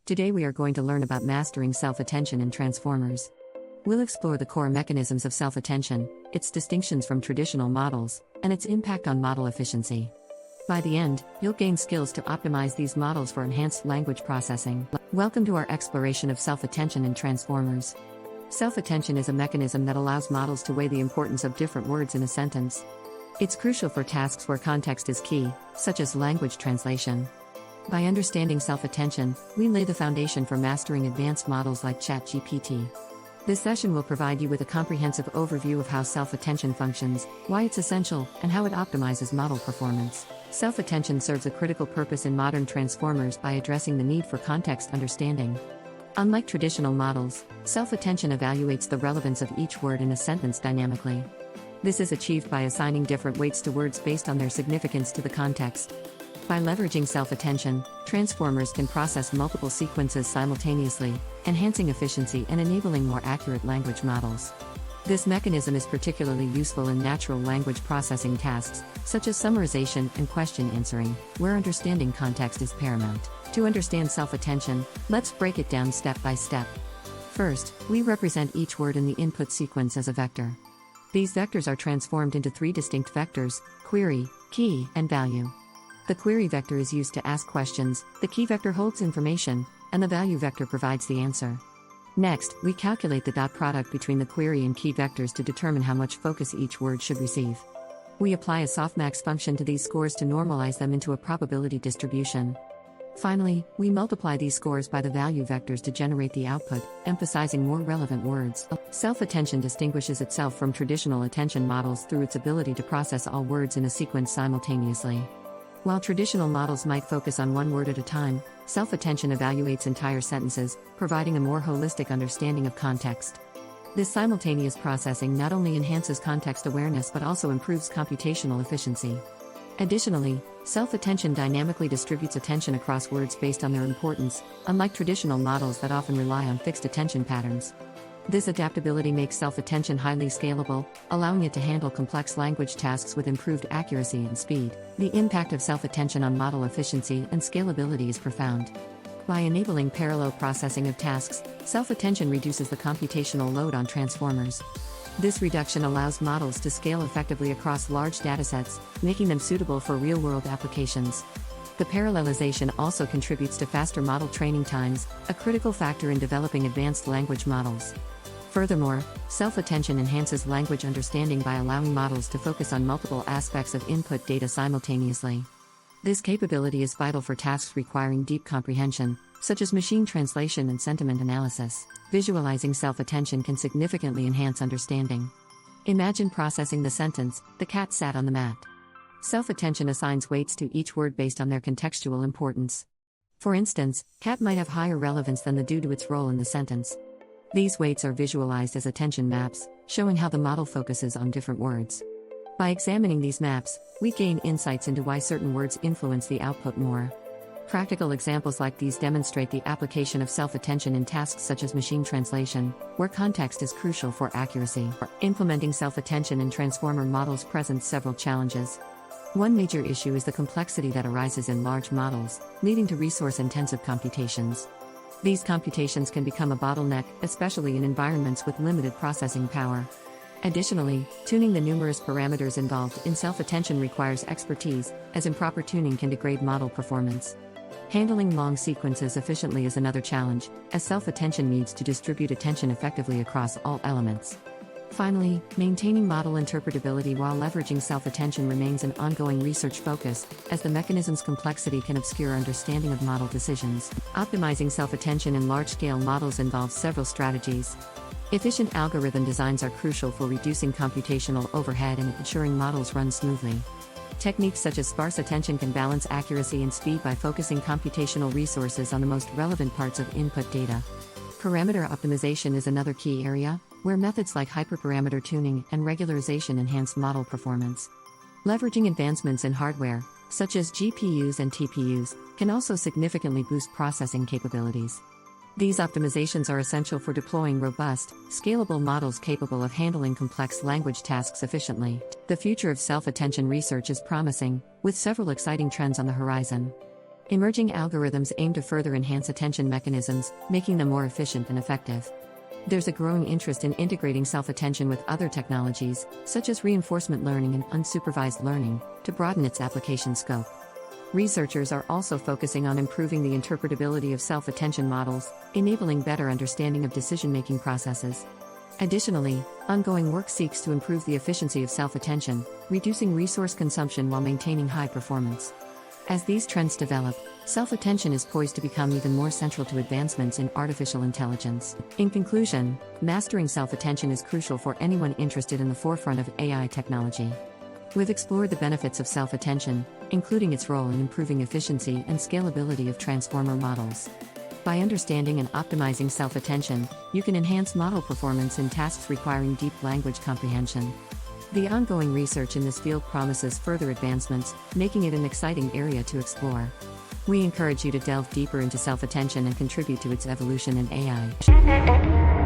Today we are going to learn about mastering self-attention in transformers. We'll explore the core mechanisms of self-attention, its distinctions from traditional models, and its impact on model efficiency. By the end, you'll gain skills to optimize these models for enhanced language processing. Welcome to our exploration of self-attention in transformers. Self-attention is a mechanism that allows models to weigh the importance of different words in a sentence. It's crucial for tasks where context is key, such as language translation. By understanding self-attention, we lay the foundation for mastering advanced models like ChatGPT. This session will provide you with a comprehensive overview of how self-attention functions, why it's essential, and how it optimizes model performance. Self-attention serves a critical purpose in modern transformers by addressing the need for context understanding. Unlike traditional models, self-attention evaluates the relevance of each word in a sentence dynamically. This is achieved by assigning different weights to words based on their significance to the context. By leveraging self-attention, transformers can process multiple sequences simultaneously, enhancing efficiency and enabling more accurate language models. This mechanism is particularly useful in natural language processing tasks, such as summarization and question answering, where understanding context is paramount. To understand self-attention, let's break it down step by step. First, we represent each word in the input sequence as a vector. These vectors are transformed into three distinct vectors: query, key, and value. The query vector is used to ask questions, the key vector holds information, and the value vector provides the answer. Next, we calculate the dot product between the query and key vectors to determine how much focus each word should receive. We apply a softmax function to these scores to normalize them into a probability distribution. Finally, we multiply these scores by the value vectors to generate the output, emphasizing more relevant words. Self-attention distinguishes itself from traditional attention models through its ability to process all words in a sequence simultaneously. While traditional models might focus on one word at a time, self-attention evaluates entire sentences, providing a more holistic understanding of context. This simultaneous processing not only enhances context awareness but also improves computational efficiency. Additionally, self-attention dynamically distributes attention across words based on their importance, unlike traditional models that often rely on fixed attention patterns. This adaptability makes self-attention highly scalable, allowing it to handle complex language tasks with improved accuracy and speed. The impact of self-attention on model efficiency and scalability is profound. By enabling parallel processing of tasks, self-attention reduces the computational load on transformers. This reduction allows models to scale effectively across large datasets, making them suitable for real-world applications. The parallelization also contributes to faster model training times, a critical factor in developing advanced language models. Furthermore, self-attention enhances language understanding by allowing models to focus on multiple aspects of input data simultaneously. This capability is vital for tasks requiring deep comprehension, such as machine translation and sentiment analysis. Visualizing self-attention can significantly enhance understanding. Imagine processing the sentence, "The cat sat on the mat." Self-attention assigns weights to each word based on their contextual importance. For instance, cat might have higher relevance than the due to its role in the sentence. These weights are visualized as attention maps, showing how the model focuses on different words. By examining these maps, we gain insights into why certain words influence the output more. Practical examples like these demonstrate the application of self-attention in tasks such as machine translation, where context is crucial for accuracy. Implementing self-attention in transformer models presents several challenges. One major issue is the complexity that arises in large models, leading to resource-intensive computations. These computations can become a bottleneck, especially in environments with limited processing power. Additionally, tuning the numerous parameters involved in self-attention requires expertise, as improper tuning can degrade model performance. Handling long sequences efficiently is another challenge, as self-attention needs to distribute attention effectively across all elements. Finally, maintaining model interpretability while leveraging self-attention remains an ongoing research focus, as the mechanism's complexity can obscure understanding of model decisions. Optimizing self-attention in large-scale models involves several strategies. Efficient algorithm designs are crucial for reducing computational overhead and ensuring models run smoothly. Techniques such as sparse attention can balance accuracy and speed by focusing computational resources on the most relevant parts of input data. Parameter optimization is another key area, where methods like hyperparameter tuning and regularization enhance model performance. Leveraging advancements in hardware, such as GPUs and TPUs, can also significantly boost processing capabilities. These optimizations are essential for deploying robust, scalable models capable of handling complex language tasks efficiently. The future of self-attention research is promising, with several exciting trends on the horizon. Emerging algorithms aim to further enhance attention mechanisms, making them more efficient and effective. There's a growing interest in integrating self-attention with other technologies, such as reinforcement learning and unsupervised learning, to broaden its application scope. Researchers are also focusing on improving the interpretability of self-attention models, enabling better understanding of decision-making processes. Additionally, ongoing work seeks to improve the efficiency of self-attention, reducing resource consumption while maintaining high performance. As these trends develop, self-attention is poised to become even more central to advancements in artificial intelligence. In conclusion, mastering self-attention is crucial for anyone interested in the forefront of AI technology. We've explored the benefits of self-attention, including its role in improving efficiency and scalability of transformer models. By understanding and optimizing self-attention, you can enhance model performance in tasks requiring deep language comprehension. The ongoing research in this field promises further advancements, making it an exciting area to explore. We encourage you to delve deeper into self-attention and contribute to its evolution in AI.